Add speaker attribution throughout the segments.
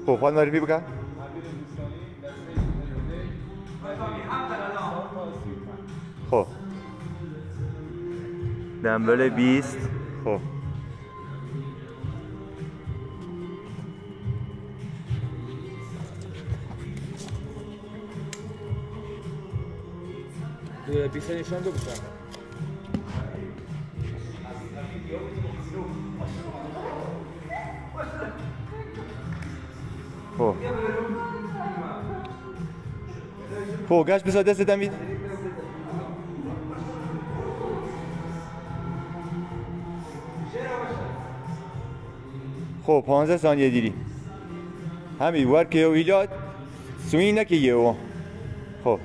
Speaker 1: خب خواهد معرفی بکن. خب دنبل 20. خب
Speaker 2: بیست نشان دو بشن.
Speaker 1: خب خب گشت بسا دست دمید. خب 15 ثانیه دیری همین ور که ایلاد سوی نکه یه او. خب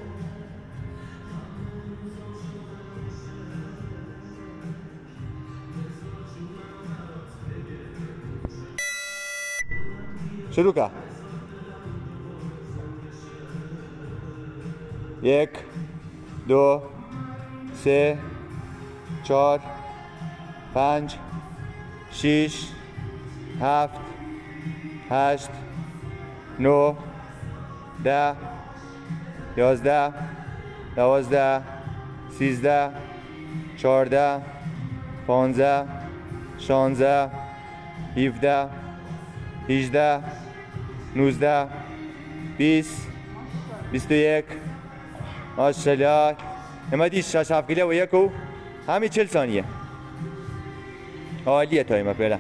Speaker 1: شروع که 1 2 3 4 5 6 7 8 9 10 11 12 13 14 15 16 17 18 19 20 21 ماشاءالله. امدی 6 7 کیلو و یکو همین 40 ثانیه. عالیه تایم فعلا.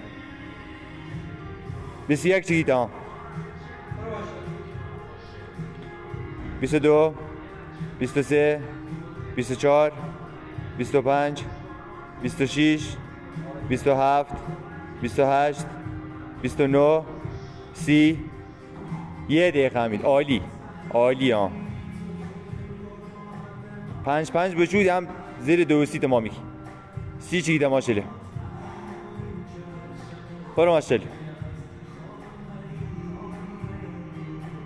Speaker 1: 21 چیزی تا 22 23 24 25 26 27 28 29 30. یه دقیقه همین. عالی عالی ها. 5 بجود هم زیر 2:30 تمامی. 30 چیده ماشاءالله. برو ماشاءالله.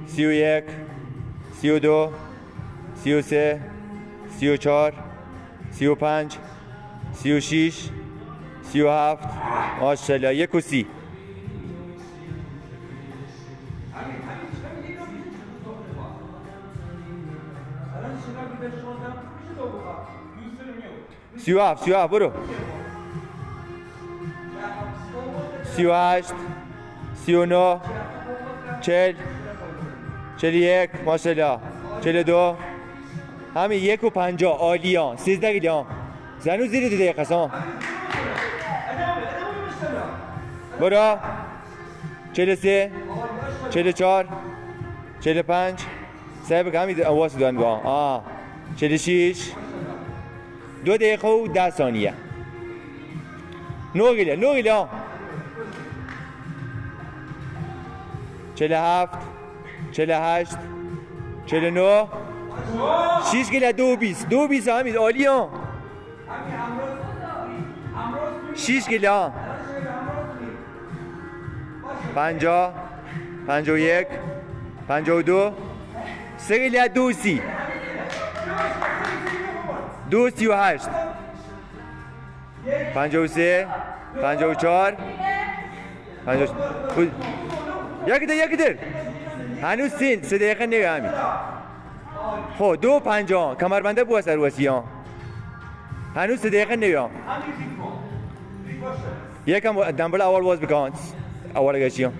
Speaker 1: 31 32 33 34 35 36 37 ماشاءالله. 1:30. سیاه برو. 38 39 40 41 ماشاءالله. 42 همین 1:50. عالیان. 13 کیلو زنو زیر 2 دقیقه سان. برو. 43 44 45 صاحب همین آواز دادن با 46 2 دقیقه و 10 ثانیه. 9 کیلو 47 48 49 6 کیلو 2:20 همین. عالی ها. 6 کیلو 50 51 52 3 کیلو 2:30 2:38 53 54 یک در هنوز 3 دقیقه نیه همین. خب 2:50 کمربنده بو اثر وسی ها. هنوز 3 دقیقه نیه. یکم دنبال اول باز بکن. اول گشی ها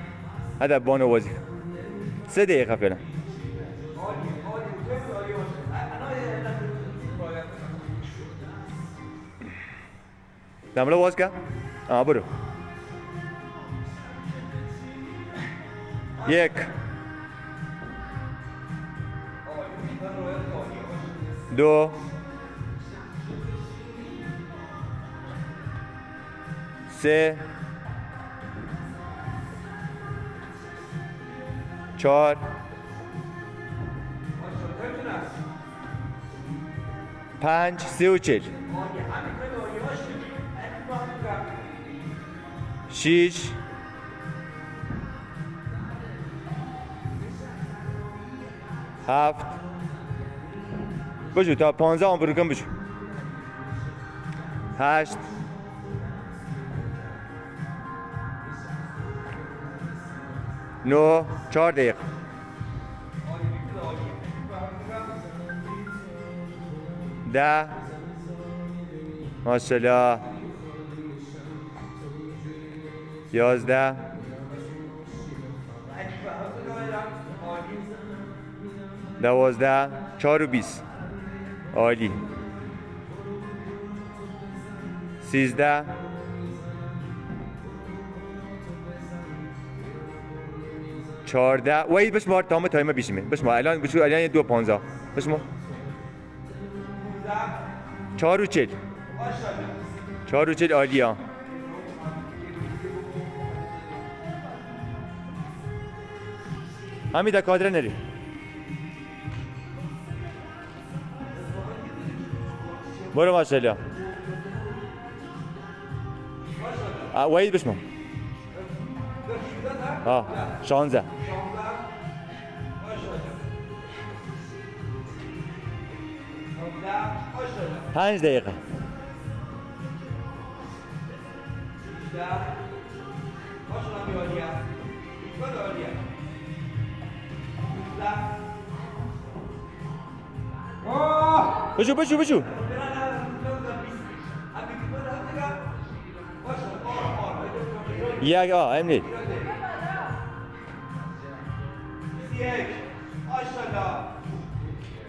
Speaker 1: هده بانو بازی 3 دقیقه فعلا. دنبال باز کن. برو. 1 2 3 4 5 43 6 7 بجو تا 15 هم برکن بجو 8 9 9 4 دقیقه. ده ماشاءالله. 11 12 4 و 20. عالی. 13 14. وحید بشمار تمام تایم بیشیمه. بشمار الان بشو الان 2 15. بشمار 4 و 40. 4 و 40 عالی ها. حمید کادر نری. برو ماشاءالله. وحید بشمار. 16 5 دقیقه. بشو یک امنی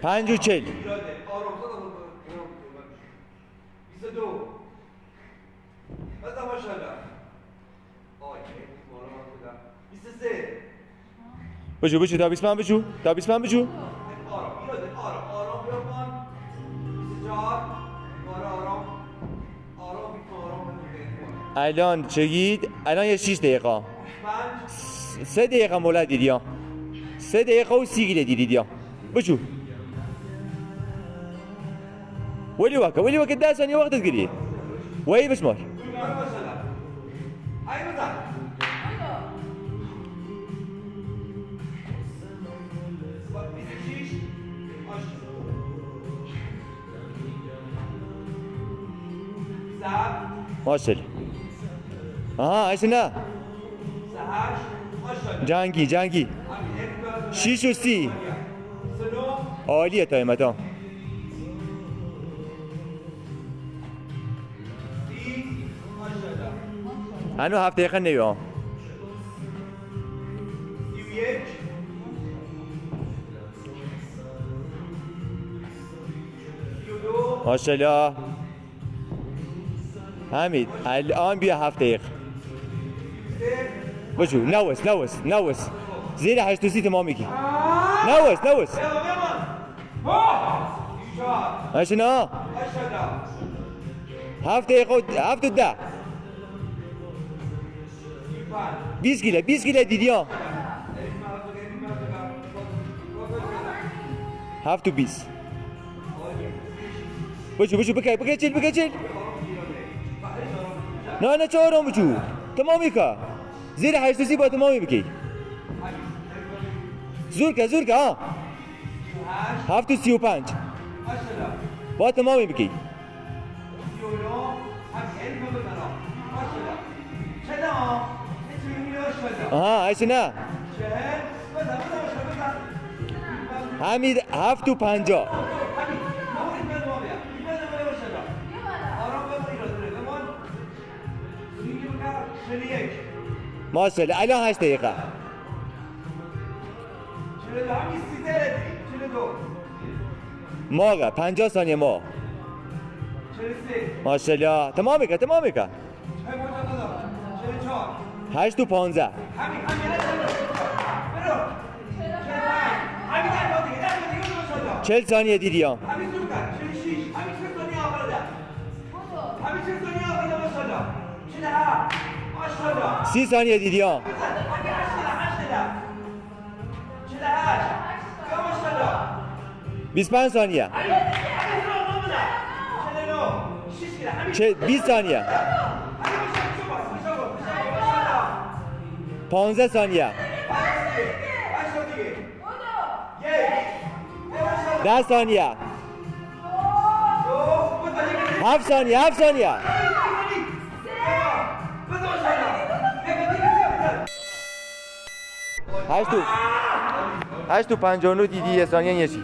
Speaker 1: 5 و 40. 22 بشو تا 25 بشو تا 25 بشو. الان چگید؟ الان یه 6 دقیقه. 3 دقیقه مولا دیدی ها. 3 دقیقه و 30 گیله دیدی ها. بشو. ولی وقت 10 ثانیه وقتت گیری. وی بشمار. ماشاءالله. ایسنا جنگی 6 و 30. عالیه تایمت ها. هنو 7 دقیقه نیو. ماشاءالله. حمید الان بیا 7 دقیقه. بشو نوس زیر 8 و 30 تمام میگی. نوس اشنا 7 دقیقه و 7 و 10. 20 گیله دیدی ها. 7 و 20. بشو بکی چل. نه چهارم بچو تمامی که زیر 8 و 30 با تمامی بکی. زور که ها. 7 و 35 با تمامی بکی. ایسنا حمید 7 و 50. ماشاءالله. الان 8 دقیقه. ماغه 50 ثانیه ما. ماشاءالله. تمام که 8 و 15. 40 ثانیه دیدی ها. 30 ثانیه دیدی ها. 25 ثانیه. 20 ثانیه. 15 ثانیه. 10 ثانیه. 7 ثانیه. 8 تو 59 دیدی یه ثانیه یه چی